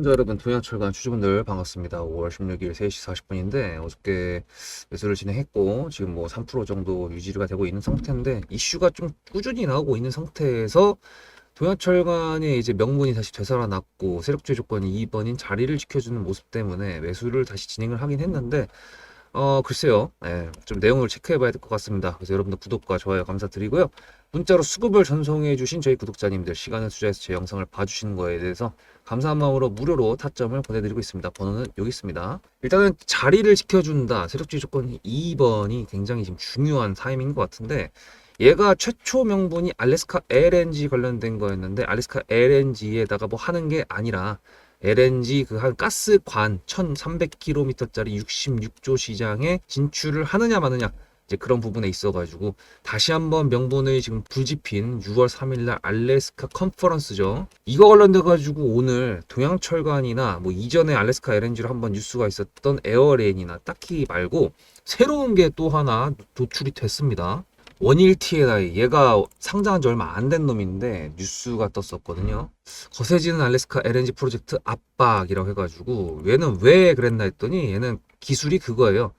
시청자 여러분, 동양철관 주주분들 반갑습니다. 5월 16일 3시 40분인데 어저께 매수를 진행했고 지금 뭐 3% 정도 유지가 되고 있는 상태인데 이슈가 좀 꾸준히 나오고 있는 상태에서 동양철관의 이제 명분이 다시 되살아났고 세력주의 조건이 2번인 자리를 지켜주는 모습 때문에 매수를 다시 진행을 하긴 했는데 글쎄요. 예, 좀 내용을 체크해 봐야 될 것 같습니다. 그래서 여러분들 구독과 좋아요 감사드리고요. 문자로 수급을 전송해 주신 저희 구독자님들 시간을 투자해서 제 영상을 봐주시는 거에 대해서 감사한 마음으로 무료로 타점을 보내드리고 있습니다. 번호는 여기 있습니다. 일단은 자리를 지켜준다. 세력주의 조건이 2번이 굉장히 지금 중요한 타이밍인 것 같은데 얘가 최초 명분이 알래스카 LNG 관련된 거였는데 알래스카 LNG에다가 뭐 하는 게 아니라 LNG 그 한 가스관 1300km짜리 66조 시장에 진출을 하느냐 마느냐 이제 그런 부분에 있어가지고 다시 한번 명분을 지금 불집힌 6월 3일날 알래스카 컨퍼런스죠. 이거 관련돼가지고 오늘 동양철관이나 뭐 이전에 알래스카 LNG로 한번 뉴스가 있었던 에어레인이나 딱히 말고 새로운 게 또 하나 도출이 됐습니다. 원일 TNI 얘가 상장한 지 얼마 안 된 놈인데 뉴스가 떴었거든요. 거세지는 알래스카 LNG 프로젝트 압박이라고 해가지고 얘는 왜 그랬나 했더니 얘는 기술이 그거예요.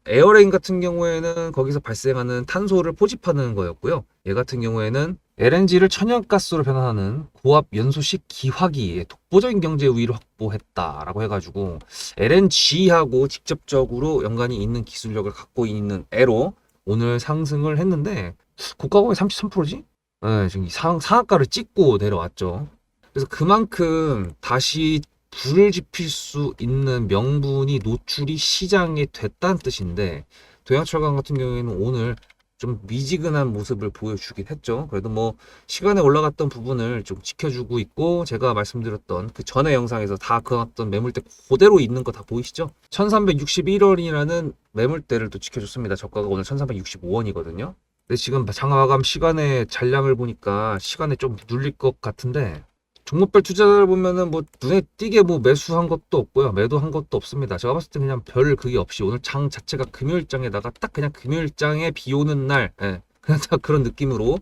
에어레인 같은 경우에는 거기서 발생하는 탄소를 포집하는 거였고요. 얘 같은 경우에는 LNG를 천연가스로 변환하는 고압 연소식 기화기의 독보적인 경제 우위를 확보했다라고 해가지고 LNG하고 직접적으로 연관이 있는 기술력을 갖고 있는 애로 오늘 상승을 했는데 고가공이 33%지? 네, 지금 상한가를 찍고 내려왔죠. 그래서 그만큼 다시 불을 지필 수 있는 명분이 노출이 시장에 됐다는 뜻인데 동양철강 같은 경우에는 오늘 좀 미지근한 모습을 보여주긴 했죠. 그래도 뭐 시간에 올라갔던 부분을 좀 지켜주고 있고 제가 말씀드렸던 그 전에 영상에서 다 그었던 매물대 그대로 있는 거 다 보이시죠? 1361원이라는 매물대를 또 지켜줬습니다. 저가가 오늘 1365원이거든요. 근데 지금 장화 마감 시간에 잔량을 보니까 시간에 좀 눌릴 것 같은데 종목별 투자를 보면은 뭐 눈에 띄게 뭐 매수한 것도 없고요. 매도한 것도 없습니다. 제가 봤을 때 그냥 별 그게 없이 오늘 장 자체가 금요일장에다가 딱 그냥 금요일장에 비 오는 날, 예, 그냥 딱 그런 느낌으로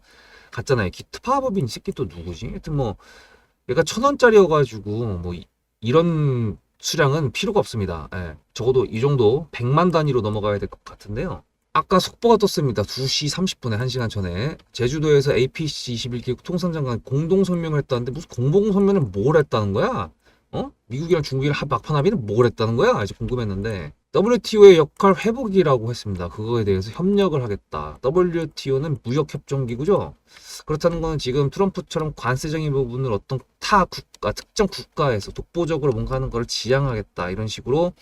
갔잖아요. 기특파법인 이 새끼 또 누구지? 하여튼 뭐 얘가 1,000원짜리여가지고 뭐 이런 수량은 필요가 없습니다. 예, 적어도 이 정도 100만 단위로 넘어가야 될 것 같은데요. 아까 속보가 떴습니다. 2시 30분에 1시간 전에 제주도에서 APC 21개국 통상장관 공동성명을 했다는데 무슨 공동성명을 뭘 했다는 거야? 미국이랑 중국이랑 막판 합의는 뭘 했다는 거야? 이제 궁금했는데 WTO의 역할 회복이라고 했습니다. 그거에 대해서 협력을 하겠다. WTO는 무역협정기구죠. 그렇다는 건 지금 트럼프처럼 관세적인 부분을 어떤 타 국가, 특정 국가에서 독보적으로 뭔가 하는 걸 지향하겠다. 이런 식으로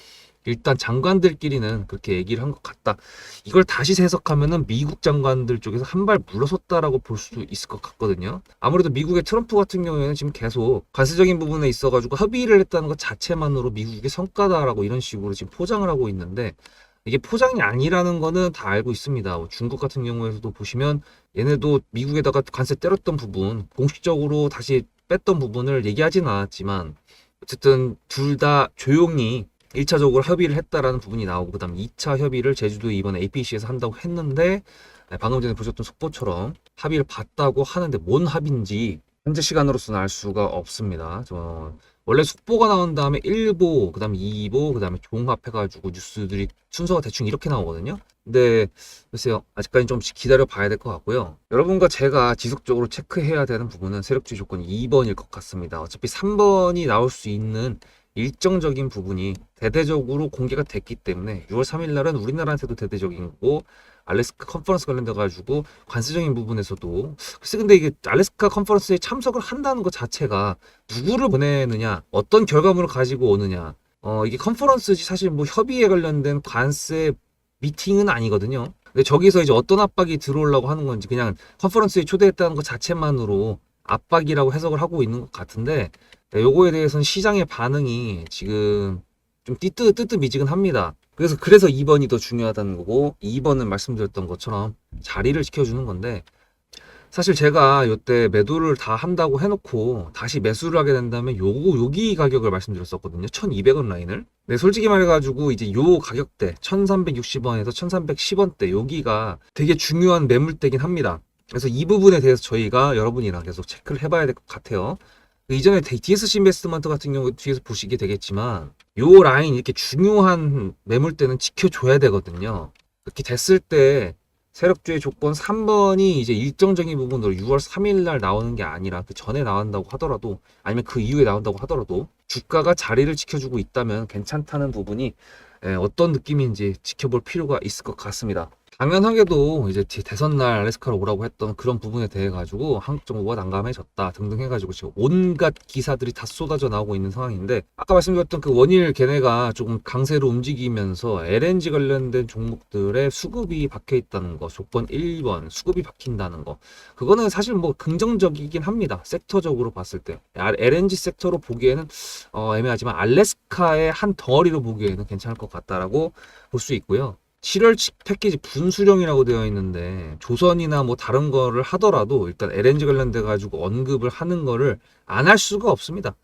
일단 장관들끼리는 그렇게 얘기를 한 것 같다. 이걸 다시 해석하면은 미국 장관들 쪽에서 한 발 물러섰다라고 볼 수 있을 것 같거든요. 아무래도 미국의 트럼프 같은 경우에는 지금 계속 관세적인 부분에 있어가지고 합의를 했다는 것 자체만으로 미국의 성과다라고 이런 식으로 지금 포장을 하고 있는데 이게 포장이 아니라는 거는 다 알고 있습니다. 중국 같은 경우에서도 보시면 얘네도 미국에다가 관세 때렸던 부분 공식적으로 다시 뺐던 부분을 얘기하지는 않았지만 어쨌든 둘 다 조용히 1차적으로 협의를 했다라는 부분이 나오고 그다음 2차 협의를 제주도 이번에 APC에서 한다고 했는데 방금 전에 보셨던 속보처럼 합의를 봤다고 하는데 뭔 합의인지 현재 시간으로서는 알 수가 없습니다. 원래 속보가 나온 다음에 1보, 그 다음에 2보, 그 다음에 종합해가지고 뉴스들이 순서가 대충 이렇게 나오거든요. 근데 글쎄요, 아직까지 좀 기다려 봐야 될 것 같고요. 여러분과 제가 지속적으로 체크해야 되는 부분은 세력주의 조건이 2번일 것 같습니다. 어차피 3번이 나올 수 있는 일정적인 부분이 대대적으로 공개가 됐기 때문에 6월 3일 날은 우리나라한테도 대대적인 거고 알래스카 컨퍼런스 관련돼 가지고 관세적인 부분에서도 글쎄 근데 이게 알래스카 컨퍼런스에 참석을 한다는 것 자체가 누구를 보내느냐 어떤 결과물을 가지고 오느냐 이게 컨퍼런스지 사실 뭐 협의에 관련된 관세 미팅은 아니거든요. 근데 저기서 이제 어떤 압박이 들어오려고 하는 건지 그냥 컨퍼런스에 초대했다는 것 자체만으로 압박이라고 해석을 하고 있는 것 같은데 요거에 대해서는 시장의 반응이 지금 좀 뜨뜻미지근합니다. 그래서 2번이 더 중요하다는 거고 2번은 말씀드렸던 것처럼 자리를 지켜주는 건데 사실 제가 요때 매도를 다 한다고 해놓고 다시 매수를 하게 된다면 여기 가격을 말씀드렸었거든요. 1200원 라인을. 네, 솔직히 말해가지고 이제 요 가격대 1360원에서 1310원대 여기가 되게 중요한 매물대긴 합니다. 그래서 이 부분에 대해서 저희가 여러분이랑 계속 체크를 해봐야 될 것 같아요. 그 이전에 DSC 인베스트먼트 같은 경우 뒤에서 보시게 되겠지만 요 라인 이렇게 중요한 매물대는 지켜줘야 되거든요. 그렇게 됐을 때 세력주의 조건 3번이 이제 일정적인 부분으로 6월 3일 날 나오는 게 아니라 그 전에 나온다고 하더라도 아니면 그 이후에 나온다고 하더라도 주가가 자리를 지켜주고 있다면 괜찮다는 부분이 어떤 느낌인지 지켜볼 필요가 있을 것 같습니다. 당연하게도 이제 대선 날 알래스카로 오라고 했던 그런 부분에 대해 가지고 한국 정부가 난감해졌다 등등 해가지고 지금 온갖 기사들이 다 쏟아져 나오고 있는 상황인데 아까 말씀드렸던 그 원일 걔네가 조금 강세로 움직이면서 LNG 관련된 종목들의 수급이 박혀 있다는 거, 조건 1번 수급이 박힌다는 거, 그거는 사실 뭐 긍정적이긴 합니다. 섹터적으로 봤을 때 LNG 섹터로 보기에는 애매하지만 알래스카의 한 덩어리로 보기에는 괜찮을 것 같다라고 볼 수 있고요. 7월 패키지 분수령이라고 되어 있는데 조선이나 뭐 다른 거를 하더라도 일단 LNG 관련돼 가지고 언급을 하는 거를 안 할 수가 없습니다.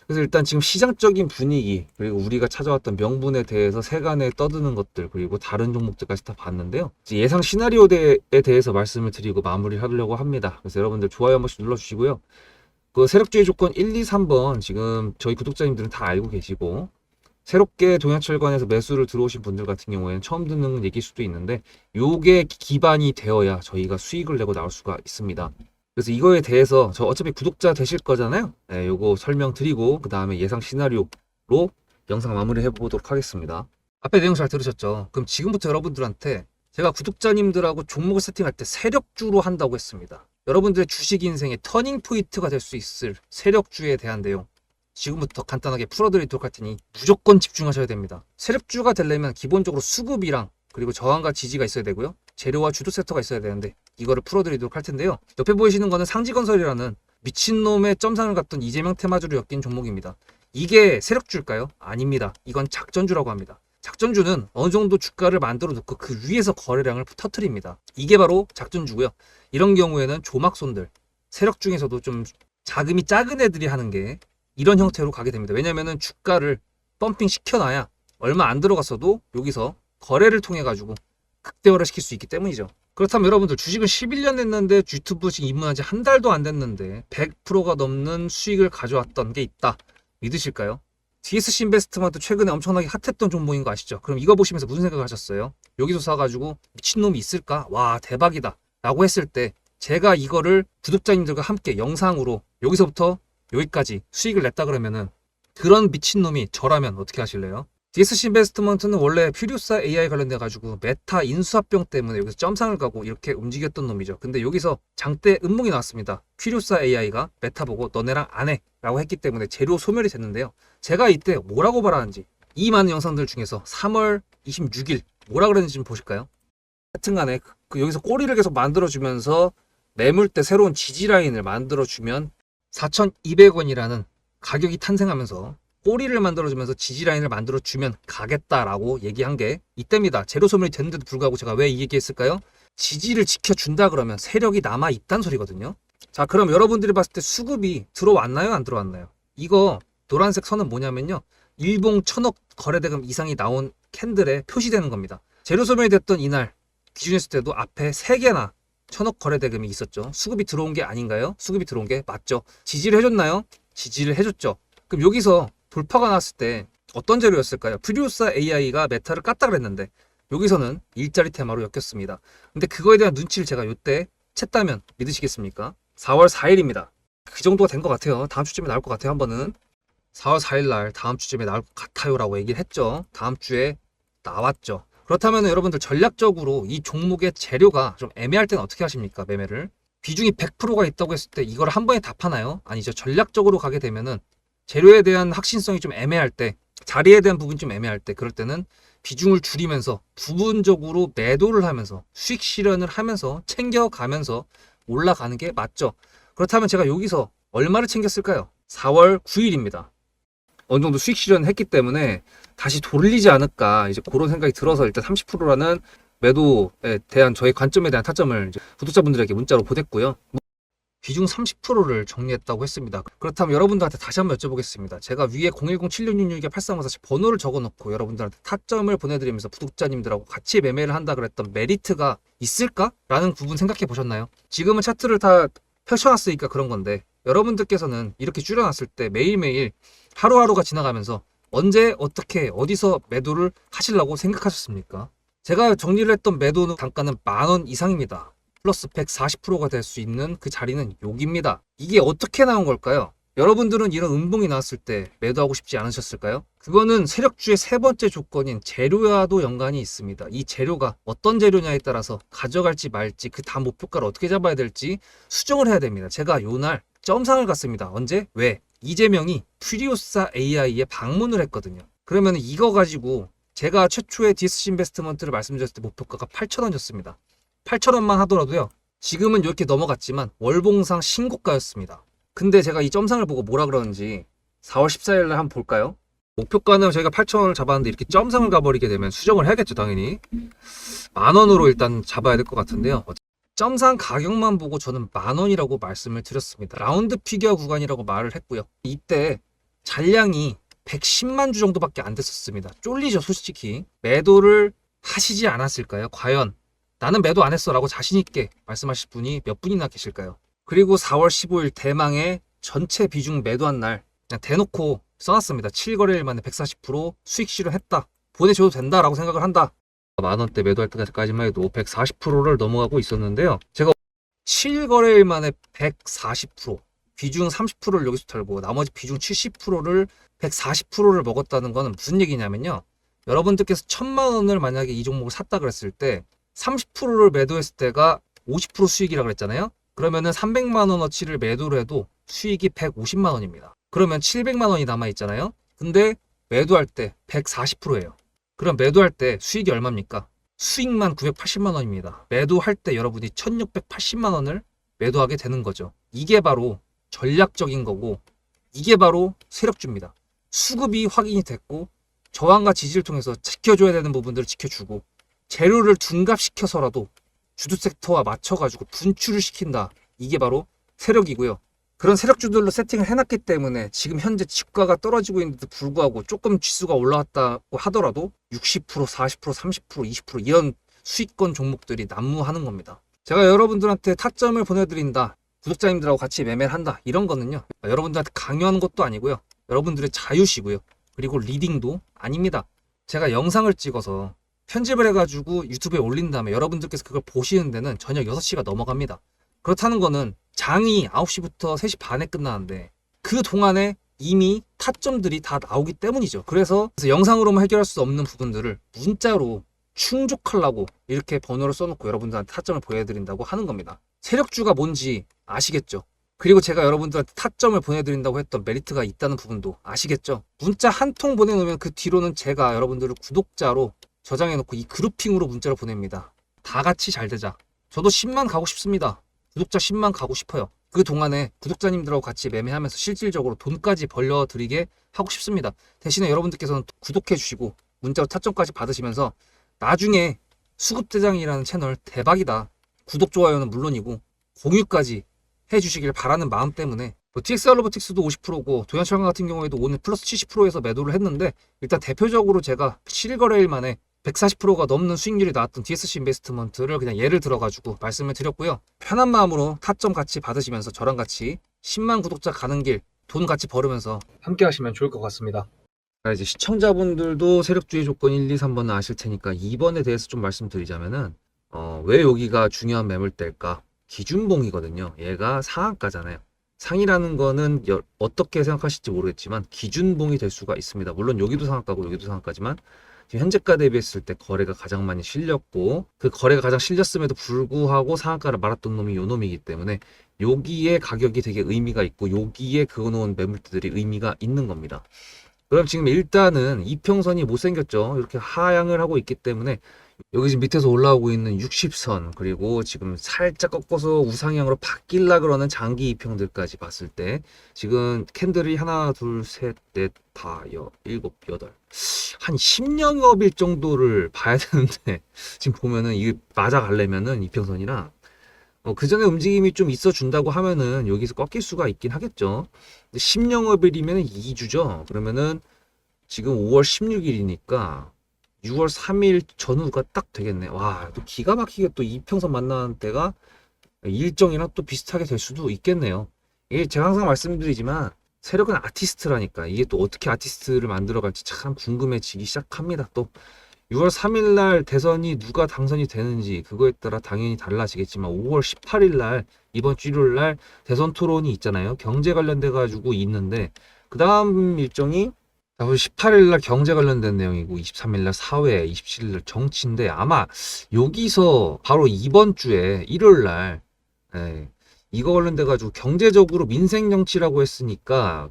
그래서 일단 지금 시장적인 분위기 그리고 우리가 찾아왔던 명분에 대해서 세간에 떠드는 것들 그리고 다른 종목들까지 다 봤는데요. 예상 시나리오에 대해서 말씀을 드리고 마무리하려고 합니다. 그래서 여러분들 좋아요 한 번씩 눌러주시고요. 그 세력주의 조건 1, 2, 3번 지금 저희 구독자님들은 다 알고 계시고 새롭게 동양철관에서 매수를 들어오신 분들 같은 경우에는 처음 듣는 얘기일 수도 있는데 요게 기반이 되어야 저희가 수익을 내고 나올 수가 있습니다. 그래서 이거에 대해서 저 어차피 구독자 되실 거잖아요. 네, 요거 설명드리고 그 다음에 예상 시나리오로 영상 마무리 해보도록 하겠습니다. 앞에 내용 잘 들으셨죠? 그럼 지금부터 여러분들한테 제가 구독자님들하고 종목을 세팅할 때 세력주로 한다고 했습니다. 여러분들의 주식 인생의 터닝 포인트가 될 수 있을 세력주에 대한 내용 지금부터 간단하게 풀어드리도록 할 테니 무조건 집중하셔야 됩니다. 세력주가 되려면 기본적으로 수급이랑 그리고 저항과 지지가 있어야 되고요. 재료와 주도 섹터가 있어야 되는데 이거를 풀어드리도록 할 텐데요. 옆에 보이시는 거는 상지건설이라는 미친놈의 점상을 갖던 이재명 테마주를 엮인 종목입니다. 이게 세력주일까요? 아닙니다. 이건 작전주라고 합니다. 작전주는 어느 정도 주가를 만들어 놓고 그 위에서 거래량을 터트립니다. 이게 바로 작전주고요. 이런 경우에는 조막손들, 세력 중에서도 좀 자금이 작은 애들이 하는 게 이런 형태로 가게 됩니다. 왜냐면은 주가를 펌핑 시켜놔야 얼마 안 들어갔어도 여기서 거래를 통해 가지고 극대화를 시킬 수 있기 때문이죠. 그렇다면 여러분들 주식을 11년 했는데 유튜브 지금 입문한 지 한 달도 안 됐는데 100%가 넘는 수익을 가져왔던 게 있다. 믿으실까요? DSC 인베스트먼트 최근에 엄청나게 핫했던 종목인 거 아시죠? 그럼 이거 보시면서 무슨 생각을 하셨어요? 여기서 사가지고 미친놈이 있을까? 와 대박이다 라고 했을 때 제가 이거를 구독자님들과 함께 영상으로 여기서부터 여기까지 수익을 냈다 그러면은 그런 미친놈이 저라면 어떻게 하실래요? DSC 인베스트먼트는 원래 퓨리오사 AI 관련돼 가지고 메타 인수합병 때문에 여기서 점상을 가고 이렇게 움직였던 놈이죠. 근데 여기서 장대 음몽이 나왔습니다. 퓨리오사 AI가 메타 보고 너네랑 안 해 라고 했기 때문에 재료 소멸이 됐는데요. 제가 이때 뭐라고 말하는지 이 많은 영상들 중에서 3월 26일 뭐라 그랬는지 좀 보실까요? 하여튼간에 여기서 꼬리를 계속 만들어주면서 매물대 새로운 지지라인을 만들어주면 4,200원이라는 가격이 탄생하면서 꼬리를 만들어주면서 지지라인을 만들어주면 가겠다라고 얘기한 게 이때입니다. 재료 소멸이 됐는데도 불구하고 제가 왜 이 얘기했을까요? 지지를 지켜준다 그러면 세력이 남아있단 소리거든요. 자 그럼 여러분들이 봤을 때 수급이 들어왔나요? 안 들어왔나요? 이거 노란색 선은 뭐냐면요. 일봉 1,000억 거래대금 이상이 나온 캔들에 표시되는 겁니다. 재료 소멸이 됐던 이날 기준했을 때도 앞에 3개나 1,000억 거래대금이 있었죠. 수급이 들어온 게 아닌가요? 수급이 들어온 게 맞죠. 지지를 해줬나요? 지지를 해줬죠. 그럼 여기서 돌파가 났을 때 어떤 재료였을까요? 퓨리오사 AI가 메타를 깠다 그랬는데 여기서는 일자리 테마로 엮였습니다. 근데 그거에 대한 눈치를 제가 요때 챘다면 믿으시겠습니까? 4월 4일입니다. 그 정도가 된 것 같아요. 다음 주쯤에 나올 것 같아요. 한 번은 4월 4일 날 다음 주쯤에 나올 것 같아요 라고 얘기를 했죠. 다음 주에 나왔죠. 그렇다면 여러분들 전략적으로 이 종목의 재료가 좀 애매할 때는 어떻게 하십니까? 매매를 비중이 100%가 있다고 했을 때 이걸 한 번에 답하나요? 아니죠. 전략적으로 가게 되면은 재료에 대한 확신성이 좀 애매할 때, 자리에 대한 부분이 좀 애매할 때, 그럴 때는 비중을 줄이면서 부분적으로 매도를 하면서 수익 실현을 하면서 챙겨가면서 올라가는 게 맞죠. 그렇다면 제가 여기서 얼마를 챙겼을까요? 4월 9일입니다. 어느 정도 수익 실현을 했기 때문에 다시 돌리지 않을까 이제 그런 생각이 들어서 일단 30%라는 매도에 대한 저의 관점에 대한 타점을 이제 구독자분들에게 문자로 보냈고요. 비중 30%를 정리했다고 했습니다. 그렇다면 여러분들한테 다시 한번 여쭤보겠습니다. 제가 위에 010-7666-8354 번호를 적어놓고 여러분들한테 타점을 보내드리면서 구독자님들하고 같이 매매를 한다 그랬던 메리트가 있을까? 라는 부분 생각해 보셨나요? 지금은 차트를 다 펼쳐놨으니까 그런 건데 여러분들께서는 이렇게 줄여놨을 때 매일매일 하루하루가 지나가면서 언제 어떻게 어디서 매도를 하시려고 생각하셨습니까? 제가 정리를 했던 매도 단가는 10,000원 이상입니다. 플러스 140%가 될 수 있는 그 자리는 여기입니다. 이게 어떻게 나온 걸까요? 여러분들은 이런 음봉이 나왔을 때 매도하고 싶지 않으셨을까요? 그거는 세력주의 세 번째 조건인 재료와도 연관이 있습니다. 이 재료가 어떤 재료냐에 따라서 가져갈지 말지 그 다음 목표가를 어떻게 잡아야 될지 수정을 해야 됩니다. 제가 요날 점상을 갔습니다. 언제? 왜? 이재명이 퓨리오사 AI에 방문을 했거든요. 그러면 이거 가지고 제가 최초에 디스시 인베스트먼트를 말씀드렸을 때 목표가가 8,000원이었습니다. 8,000원만 하더라도요. 지금은 이렇게 넘어갔지만 월봉상 신고가였습니다. 근데 제가 이 점상을 보고 뭐라 그러는지 4월 14일 날 한번 볼까요? 목표가는 저희가 8,000원을 잡았는데 이렇게 점상을 가버리게 되면 수정을 해야겠죠, 당연히. 10,000원으로 일단 잡아야 될 것 같은데요. 점상 가격만 보고 저는 10,000원이라고 말씀을 드렸습니다. 라운드 피겨 구간이라고 말을 했고요. 이때 잔량이 110만 주 정도밖에 안 됐었습니다. 쫄리죠, 솔직히. 매도를 하시지 않았을까요? 과연 나는 매도 안 했어 라고 자신있게 말씀하실 분이 몇 분이나 계실까요? 그리고 4월 15일 대망의 전체 비중 매도한 날 그냥 대놓고 써놨습니다. 7거래일 만에 140% 수익 실현했다. 보내줘도 된다라고 생각을 한다. 10,000원대 매도할 때까지만 해도 140%를 넘어가고 있었는데요. 제가 7거래일 만에 140% 비중 30%를 여기서 털고 나머지 비중 70%를 140%를 먹었다는 거는 무슨 얘기냐면요. 여러분들께서 1,000만 원을 만약에 이 종목을 샀다 그랬을 때 30%를 매도했을 때가 50% 수익이라 그랬잖아요. 그러면은 300만 원어치를 매도를 해도 수익이 150만 원입니다. 그러면 700만 원이 남아 있잖아요. 근데 매도할 때 140%예요. 그럼 매도할 때 수익이 얼마입니까? 수익만 980만 원입니다. 매도할 때 여러분이 1680만 원을 매도하게 되는 거죠. 이게 바로 전략적인 거고 이게 바로 세력주입니다. 수급이 확인이 됐고 저항과 지지를 통해서 지켜줘야 되는 부분들을 지켜주고 재료를 둔갑시켜서라도 주도 섹터와 맞춰가지고 분출을 시킨다. 이게 바로 세력이고요. 그런 세력주들로 세팅을 해놨기 때문에 지금 현재 주가가 떨어지고 있는데도 불구하고 조금 지수가 올라왔다고 하더라도 60%, 40%, 30%, 20% 이런 수익권 종목들이 난무하는 겁니다. 제가 여러분들한테 타점을 보내드린다. 구독자님들하고 같이 매매를 한다. 이런 거는요. 여러분들한테 강요하는 것도 아니고요. 여러분들의 자유시고요. 그리고 리딩도 아닙니다. 제가 영상을 찍어서 편집을 해가지고 유튜브에 올린 다음에 여러분들께서 그걸 보시는 데는 저녁 6시가 넘어갑니다. 그렇다는 거는 장이 9시부터 3시 반에 끝나는데 그 동안에 이미 타점들이 다 나오기 때문이죠. 그래서 영상으로만 해결할 수 없는 부분들을 문자로 충족하려고 이렇게 번호를 써놓고 여러분들한테 타점을 보여드린다고 하는 겁니다. 세력주가 뭔지 아시겠죠? 그리고 제가 여러분들한테 타점을 보내드린다고 했던 메리트가 있다는 부분도 아시겠죠? 문자 한 통 보내놓으면 그 뒤로는 제가 여러분들을 구독자로 저장해놓고 이 그룹핑으로 문자를 보냅니다. 다 같이 잘 되자. 저도 10만 가고 싶습니다. 구독자 10만 가고 싶어요. 그 동안에 구독자님들하고 같이 매매하면서 실질적으로 돈까지 벌려드리게 하고 싶습니다. 대신에 여러분들께서는 구독해주시고 문자로 타점까지 받으시면서 나중에 수급대장이라는 채널 대박이다. 구독, 좋아요는 물론이고 공유까지 해주시길 바라는 마음 때문에 TXR 로보틱스도 50%고 도연철강 같은 경우에도 오늘 플러스 70%에서 매도를 했는데 일단 대표적으로 제가 7거래일 만에 140%가 넘는 수익률이 나왔던 DSC 인베스트먼트를 그냥 예를 들어가지고 말씀을 드렸고요. 편한 마음으로 타점 같이 받으시면서 저랑 같이 10만 구독자 가는 길 돈 같이 벌으면서 함께 하시면 좋을 것 같습니다. 이제 시청자분들도 세력주의 조건 1, 2, 3번은 아실 테니까 2번에 대해서 좀 말씀드리자면은 왜 여기가 중요한 매물대일까? 기준봉이거든요. 얘가 상한가잖아요. 상이라는 거는 어떻게 생각하실지 모르겠지만 기준봉이 될 수가 있습니다. 물론 여기도 상한가고 여기도 상한가지만 지금 현재가 대비했을 때 거래가 가장 많이 실렸고 그 거래가 가장 실렸음에도 불구하고 상한가를 말았던 놈이 요 놈이기 때문에 여기에 가격이 되게 의미가 있고 여기에 그어놓은 매물대들이 의미가 있는 겁니다. 그럼 지금 일단은 이평선이 못생겼죠. 이렇게 하향을 하고 있기 때문에 여기 지금 밑에서 올라오고 있는 60선 그리고 지금 살짝 꺾어서 우상향으로 바뀔라 그러는 장기 이평들까지 봤을 때 지금 캔들이 하나 둘셋넷다 일곱 여덟 한 10영업일 정도를 봐야 되는데 지금 보면은 이게 맞아가려면은 이평선이랑 그 전에 움직임이 좀 있어 준다고 하면은 여기서 꺾일 수가 있긴 하겠죠. 10영업일이면은 2주죠. 그러면은 지금 5월 16일이니까 6월 3일 전후가 딱 되겠네. 와, 또 기가 막히게 또 이평선 만나는 때가 일정이랑 또 비슷하게 될 수도 있겠네요. 이게 제가 항상 말씀드리지만 세력은 아티스트라니까 이게 또 어떻게 아티스트를 만들어갈지 참 궁금해지기 시작합니다. 또 6월 3일 날 대선이 누가 당선이 되는지 그거에 따라 당연히 달라지겠지만 5월 18일 날 이번 주 일요일 날 대선 토론이 있잖아요. 경제 관련돼 가지고 있는데 그 다음 일정이 18일 날 경제 관련된 내용이고 23일 날 사회, 27일 날 정치인데 아마 여기서 바로 이번 주에 일요일 날 예, 이거 관련돼 가지고 경제적으로 민생 정치라고 했으니까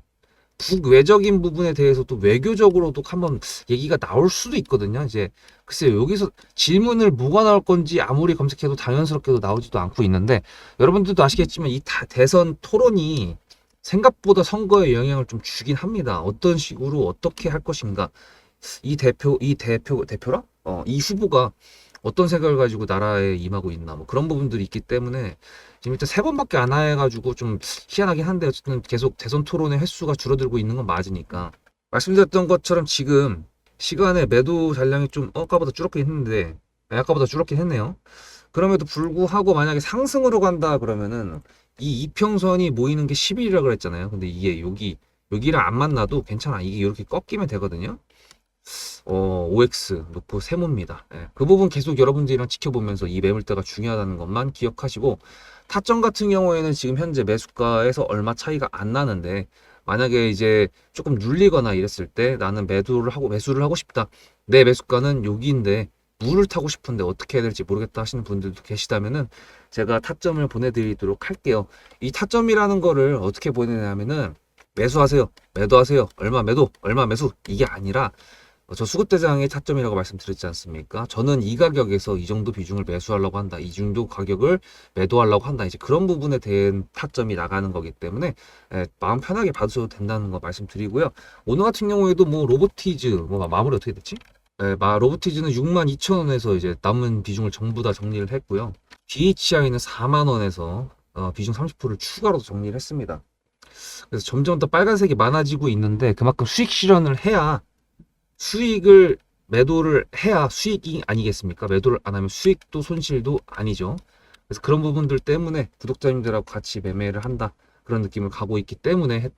국외적인 부분에 대해서도 외교적으로도 한번 얘기가 나올 수도 있거든요. 이제 글쎄요, 여기서 질문을 뭐가 나올 건지 아무리 검색해도 당연스럽게도 나오지도 않고 있는데 여러분들도 아시겠지만 이 대선 토론이 생각보다 선거에 영향을 좀 주긴 합니다. 어떤 식으로 어떻게 할 것인가. 대표라? 이 후보가 어떤 생각을 가지고 나라에 임하고 있나 뭐 그런 부분들이 있기 때문에 지금 일단 세 번밖에 안 해가지고 좀 희한하긴 한데 어쨌든 계속 대선 토론의 횟수가 줄어들고 있는 건 맞으니까 말씀드렸던 것처럼 지금 시간에 매도 잔량이 좀 아까보다 줄었긴 했는데 아까보다 줄었긴 했네요. 그럼에도 불구하고 만약에 상승으로 간다 그러면은 이 이평선이 모이는 게 10일이라 그랬잖아요. 근데 이게 여기랑 안 만나도 괜찮아. 이게 이렇게 꺾이면 되거든요. OX 노포 세모입니다. 예, 그 부분 계속 여러분들이랑 지켜보면서 이 매물대가 중요하다는 것만 기억하시고 타점 같은 경우에는 지금 현재 매수가에서 얼마 차이가 안 나는데 만약에 이제 조금 눌리거나 이랬을 때 나는 매수를 하고 싶다. 내 매수가는 여기인데 물을 타고 싶은데 어떻게 해야 될지 모르겠다 하시는 분들도 계시다면은 제가 타점을 보내드리도록 할게요. 이 타점이라는 거를 어떻게 보내냐면은 매수하세요, 매도하세요, 얼마 매도, 얼마 매수 이게 아니라 저 수급대장의 타점이라고 말씀드렸지 않습니까? 저는 이 가격에서 이 정도 비중을 매수하려고 한다. 이 정도 가격을 매도하려고 한다. 이제 그런 부분에 대한 타점이 나가는 거기 때문에 마음 편하게 봐주셔도 된다는 거 말씀드리고요. 오늘 같은 경우에도 뭐 로보티즈 뭐 마무리 어떻게 됐지? 로보티즈는 62,000원에서 이제 남은 비중을 전부 다 정리를 했고요. DHI는 4만원에서 비중 30%를 추가로 정리를 했습니다. 그래서 점점 더 빨간색이 많아지고 있는데 그만큼 수익 실현을 해야 수익을 매도를 해야 수익이 아니겠습니까? 매도를 안 하면 수익도 손실도 아니죠. 그래서 그런 부분들 때문에 구독자님들하고 같이 매매를 한다. 그런 느낌을 가고 있기 때문에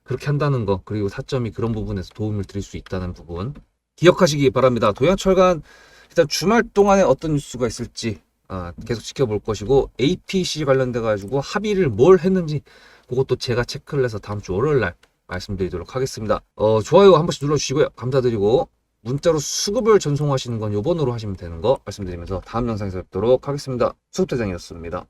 그렇게 한다는 거 그리고 타점이 그런 부분에서 도움을 드릴 수 있다는 부분 기억하시기 바랍니다. 도양철간 일단 주말 동안에 어떤 뉴스가 있을지 계속 지켜볼 것이고 APC 관련돼 가지고 합의를 뭘 했는지 그것도 제가 체크를 해서 다음 주 월요일 날 말씀드리도록 하겠습니다. 좋아요 한 번씩 눌러주시고요. 감사드리고 문자로 수급을 전송하시는 건 요번으로 하시면 되는 거 말씀드리면서 다음 영상에서 뵙도록 하겠습니다. 수급대장이었습니다.